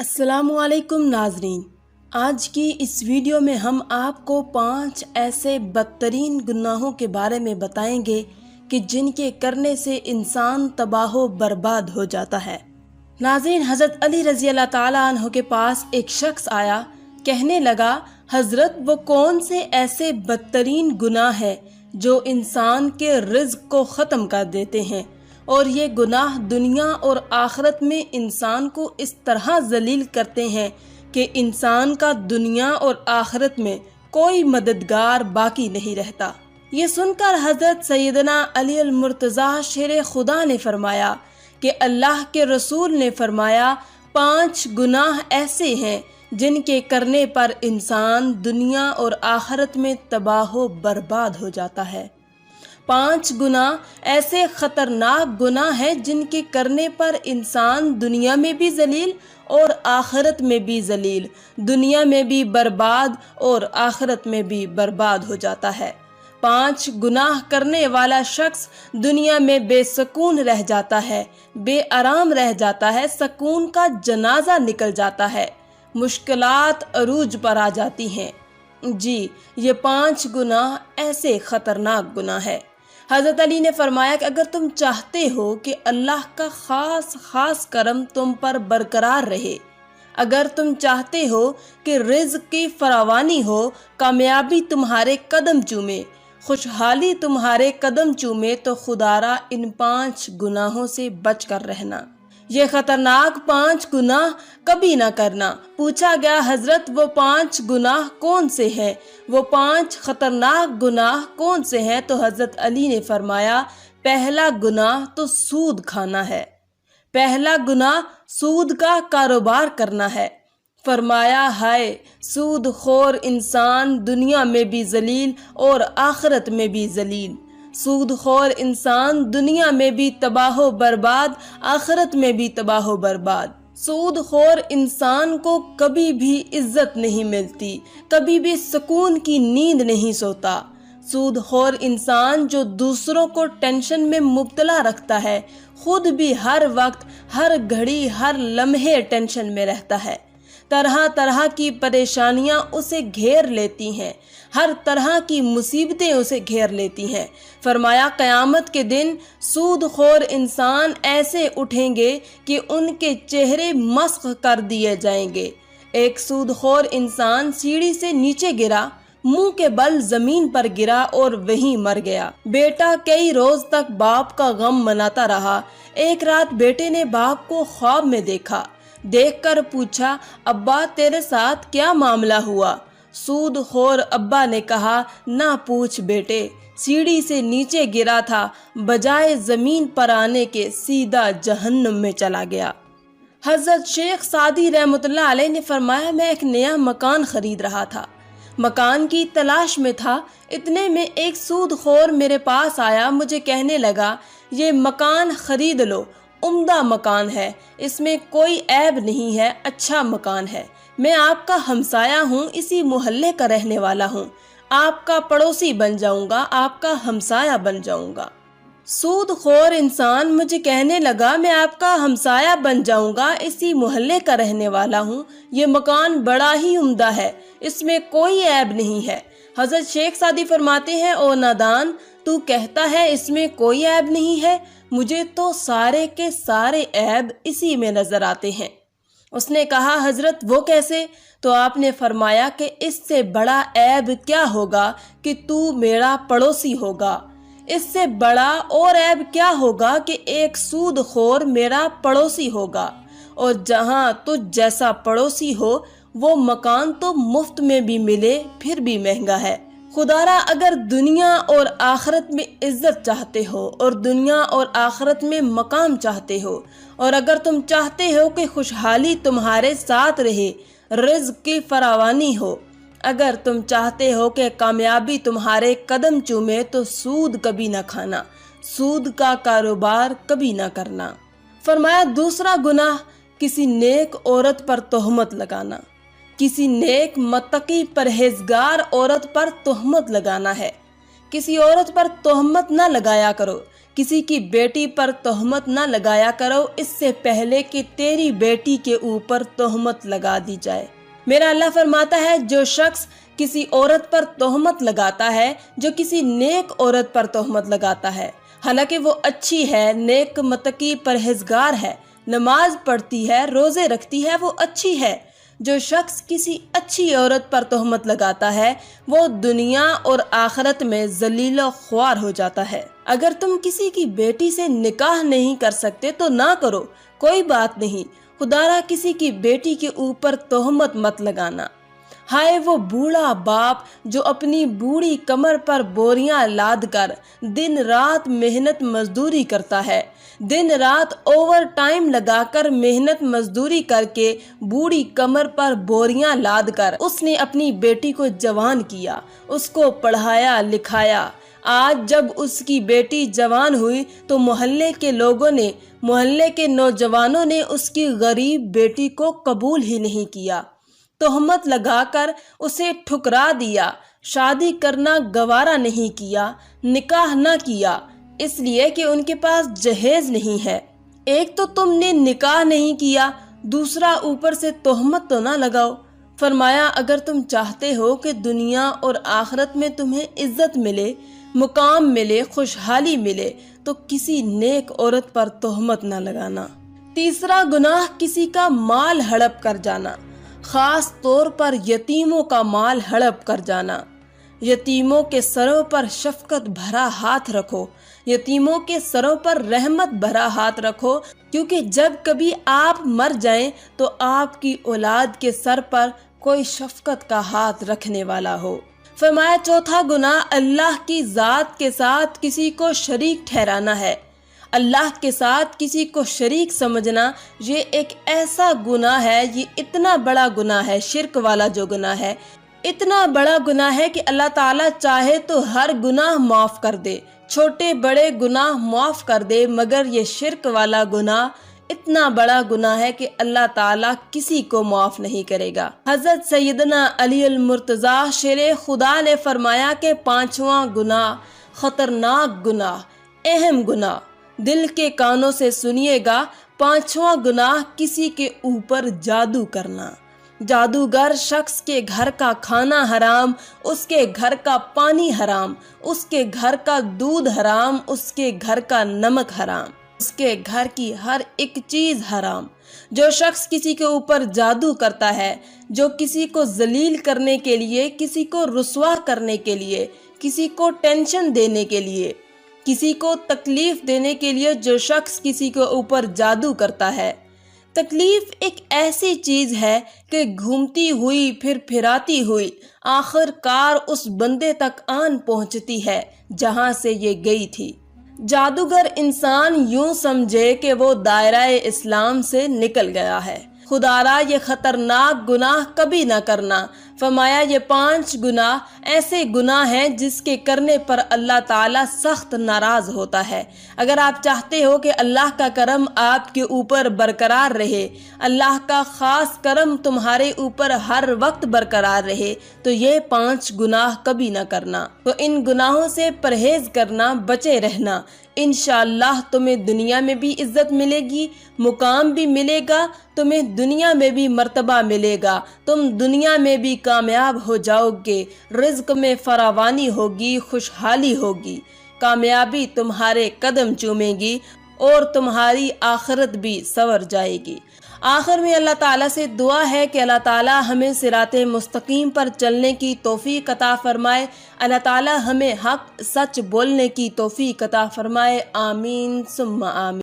السلام علیکم ناظرین، آج کی اس ویڈیو میں ہم آپ کو 5 ایسے بدترین گناہوں کے بارے میں بتائیں گے کہ جن کے کرنے سے انسان تباہ و برباد ہو جاتا ہے۔ ناظرین، حضرت علی رضی اللہ تعالیٰ عنہ کے پاس ایک شخص آیا، کہنے لگا، حضرت وہ کون سے ایسے بدترین گناہ ہیں جو انسان کے رزق کو ختم کر دیتے ہیں، اور یہ گناہ دنیا اور آخرت میں انسان کو اس طرح ذلیل کرتے ہیں کہ انسان کا دنیا اور آخرت میں کوئی مددگار باقی نہیں رہتا۔ یہ سن کر حضرت سیدنا علی المرتضیٰ شیر خدا نے فرمایا کہ اللہ کے رسول نے فرمایا 5 گناہ ایسے ہیں جن کے کرنے پر انسان دنیا اور آخرت میں تباہ و برباد ہو جاتا ہے۔ 5 گناہ ایسے خطرناک گناہ ہیں جن کے کرنے پر انسان دنیا میں بھی ذلیل اور آخرت میں بھی ذلیل، دنیا میں بھی برباد اور آخرت میں بھی برباد ہو جاتا ہے۔ 5 گناہ کرنے والا شخص دنیا میں بے سکون رہ جاتا ہے، بے آرام رہ جاتا ہے، سکون کا جنازہ نکل جاتا ہے، مشکلات عروج پر آ جاتی ہیں۔ جی، یہ 5 گناہ ایسے خطرناک گناہ ہے۔ حضرت علی نے فرمایا کہ اگر تم چاہتے ہو کہ اللہ کا خاص کرم تم پر برقرار رہے، اگر تم چاہتے ہو کہ رزق کی فراوانی ہو، کامیابی تمہارے قدم چومے، خوشحالی تمہارے قدم چومے، تو خدارا ان 5 گناہوں سے بچ کر رہنا۔ یہ خطرناک 5 گناہ کبھی نہ کرنا۔ پوچھا گیا، حضرت وہ 5 گناہ کون سے ہیں؟ وہ 5 خطرناک گناہ کون سے ہیں؟ تو حضرت علی نے فرمایا، پہلا گناہ تو سود کھانا ہے، پہلا گناہ سود کا کاروبار کرنا ہے۔ فرمایا، ہائے سود خور انسان دنیا میں بھی ذلیل اور آخرت میں بھی ذلیل، سود خور انسان دنیا میں بھی تباہ و برباد، آخرت میں بھی تباہ و برباد۔ سود خور انسان کو کبھی بھی عزت نہیں ملتی، کبھی بھی سکون کی نیند نہیں سوتا۔ سود خور انسان جو دوسروں کو ٹینشن میں مبتلا رکھتا ہے، خود بھی ہر وقت، ہر گھڑی، ہر لمحے ٹینشن میں رہتا ہے۔ طرح طرح کی پریشانیاں اسے گھیر لیتی ہیں، ہر طرح کی مصیبتیں اسے گھیر لیتی ہیں۔ فرمایا، قیامت کے دن سود خور انسان ایسے اٹھیں گے کہ ان کے چہرے مسخ کر دیے جائیں گے۔ ایک سود خور انسان سیڑھی سے نیچے گرا، منہ کے بل زمین پر گرا اور وہیں مر گیا۔ بیٹا کئی روز تک باپ کا غم مناتا رہا۔ ایک رات بیٹے نے باپ کو خواب میں دیکھا، دیکھ کر پوچھا، ابا تیرے ساتھ کیا معاملہ ہوا؟ سود خور ابا نے کہا، نہ پوچھ بیٹے، سیڑھی سے نیچے گرا تھا، بجائے زمین پر آنے کے سیدھا جہنم میں چلا گیا۔ حضرت شیخ سعدی رحمۃ اللہ علیہ نے فرمایا، میں ایک نیا مکان خرید رہا تھا، مکان کی تلاش میں تھا، اتنے میں ایک سود خور میرے پاس آیا، مجھے کہنے لگا، یہ مکان خرید لو، عمدہ مکان ہے، اس میں کوئی عیب نہیں ہے، اچھا مکان ہے، میں آپ کا ہمسایہ ہوں، اسی محلے کا رہنے والا ہوں، آپ کا پڑوسی بن جاؤں گا، آپ کا ہمسایہ بن جاؤں گا۔ سود خور انسان مجھے کہنے لگا، میں آپ کا ہمسایہ بن جاؤں گا، اسی محلے کا رہنے والا ہوں، یہ مکان بڑا ہی عمدہ ہے، اس میں کوئی عیب نہیں ہے۔ حضرت شیخ سعدی فرماتے ہیں، او نادان، تو کہتا ہے اس میں کوئی عیب نہیں ہے، مجھے تو سارے کے سارے عیب اسی میں نظر آتے ہیں۔ اس نے کہا، حضرت وہ کیسے؟ تو آپ نے فرمایا کہ اس سے بڑا عیب کیا ہوگا کہ تو میرا پڑوسی ہوگا، اس سے بڑا اور عیب کیا ہوگا کہ ایک سود خور میرا پڑوسی ہوگا، اور جہاں تجھ جیسا پڑوسی ہو وہ مکان تو مفت میں بھی ملے پھر بھی مہنگا ہے۔ خدارا، اگر دنیا اور آخرت میں عزت چاہتے ہو اور دنیا اور آخرت میں مقام چاہتے ہو، اور اگر تم چاہتے ہو کہ خوشحالی تمہارے ساتھ رہے، رزق کی فراوانی ہو، اگر تم چاہتے ہو کہ کامیابی تمہارے قدم چومے، تو سود کبھی نہ کھانا، سود کا کاروبار کبھی نہ کرنا۔ فرمایا، دوسرا گناہ کسی نیک عورت پر تہمت لگانا، کسی نیک متقی پرہیزگار عورت پر تہمت لگانا ہے۔ کسی عورت پر تہمت نہ لگایا کرو، کسی کی بیٹی پر تہمت نہ لگایا کرو اس سے پہلے کہ تیری بیٹی کے اوپر تہمت لگا دی جائے۔ میرا اللہ فرماتا ہے جو شخص کسی عورت پر تہمت لگاتا ہے، جو کسی نیک عورت پر تہمت لگاتا ہے، حالانکہ وہ اچھی ہے، نیک متقی پرہیزگار ہے، نماز پڑھتی ہے، روزے رکھتی ہے، وہ اچھی ہے، جو شخص کسی اچھی عورت پر تہمت لگاتا ہے وہ دنیا اور آخرت میں ذلیل و خوار ہو جاتا ہے۔ اگر تم کسی کی بیٹی سے نکاح نہیں کر سکتے تو نہ کرو، کوئی بات نہیں، خدا را کسی کی بیٹی کے اوپر تہمت مت لگانا۔ ہائے وہ بوڑھا باپ جو اپنی بوڑھی کمر پر بوریاں لاد کر دن رات محنت مزدوری کرتا ہے، دن رات اوور ٹائم لگا کر محنت مزدوری کر کے بوڑھی کمر پر بوریاں لاد کر اس نے اپنی بیٹی کو جوان کیا، اس کو پڑھایا لکھایا۔ آج جب اس کی بیٹی جوان ہوئی تو محلے کے لوگوں نے، محلے کے نوجوانوں نے اس کی غریب بیٹی کو قبول ہی نہیں کیا، تہمت لگا کر اسے ٹھکرا دیا، شادی کرنا گوارا نہیں کیا، نکاح نہ کیا، اس لیے کہ ان کے پاس جہیز نہیں ہے۔ ایک تو تم نے نکاح نہیں کیا، دوسرا اوپر سے تہمت تو نہ لگاؤ۔ فرمایا اگر تم چاہتے ہو کہ دنیا اور آخرت میں تمہیں عزت ملے، مقام ملے، خوشحالی ملے تو کسی نیک عورت پر تہمت نہ لگانا۔ تیسرا گناہ کسی کا مال ہڑپ کر جانا، خاص طور پر یتیموں کا مال ہڑپ کر جانا۔ یتیموں کے سروں پر شفقت بھرا ہاتھ رکھو، یتیموں کے سروں پر رحمت بھرا ہاتھ رکھو، کیونکہ جب کبھی آپ مر جائیں تو آپ کی اولاد کے سر پر کوئی شفقت کا ہاتھ رکھنے والا ہو۔ فرمایا چوتھا گناہ اللہ کی ذات کے ساتھ کسی کو شریک ٹھہرانا ہے۔ اللہ کے ساتھ کسی کو شریک سمجھنا یہ ایک ایسا گناہ ہے، یہ اتنا بڑا گناہ ہے، شرک والا جو گناہ ہے اتنا بڑا گناہ ہے کہ اللہ تعالیٰ چاہے تو ہر گناہ معاف کر دے، چھوٹے بڑے گناہ معاف کر دے، مگر یہ شرک والا گناہ اتنا بڑا گناہ ہے کہ اللہ تعالیٰ کسی کو معاف نہیں کرے گا۔ حضرت سیدنا علی المرتضیٰ شیر خدا نے فرمایا کہ پانچواں گناہ، خطرناک گناہ، اہم گناہ، دل کے کانوں سے سنیے گا، پانچواں گناہ کسی کے اوپر جادو کرنا۔ جادوگر شخص کے گھر کا کھانا حرام، اس کے گھر کا پانی حرام، اس کے گھر کا دودھ حرام، اس کے گھر کا نمک حرام، اس کے گھر کی ہر ایک چیز حرام۔ جو شخص کسی کے اوپر جادو کرتا ہے، جو کسی کو ذلیل کرنے کے لیے، کسی کو رسوا کرنے کے لیے، کسی کو ٹینشن دینے کے لیے، کسی کو تکلیف دینے کے لیے جو شخص کسی کے اوپر جادو کرتا ہے، تکلیف ایک ایسی چیز ہے کہ گھومتی ہوئی پھر پھراتی ہوئی آخر کار اس بندے تک آن پہنچتی ہے جہاں سے یہ گئی تھی۔ جادوگر انسان یوں سمجھے کہ وہ دائرہ اسلام سے نکل گیا ہے۔ خدا را یہ خطرناک گناہ کبھی نہ کرنا۔ فرمایا یہ 5 گناہ ایسے گناہ ہیں جس کے کرنے پر اللہ تعالیٰ سخت ناراض ہوتا ہے۔ اگر آپ چاہتے ہو کہ اللہ کا کرم آپ کے اوپر برقرار رہے، اللہ کا خاص کرم تمہارے اوپر ہر وقت برقرار رہے، تو یہ 5 گناہ کبھی نہ کرنا۔ تو ان گناہوں سے پرہیز کرنا، بچے رہنا، انشاءاللہ تمہیں دنیا میں بھی عزت ملے گی، مقام بھی ملے گا، تمہیں دنیا میں بھی مرتبہ ملے گا، تم دنیا میں بھی کامیاب ہو جاؤ گے، رزق میں فراوانی ہوگی، خوشحالی ہوگی، کامیابی تمہارے قدم چومے گی اور تمہاری آخرت بھی سنور جائے گی۔ آخر میں اللہ تعالیٰ سے دعا ہے کہ اللہ تعالیٰ ہمیں صراط مستقیم پر چلنے کی توفیق عطا فرمائے، اللہ تعالیٰ ہمیں حق سچ بولنے کی توفیق عطا فرمائے، آمین ثم آمین۔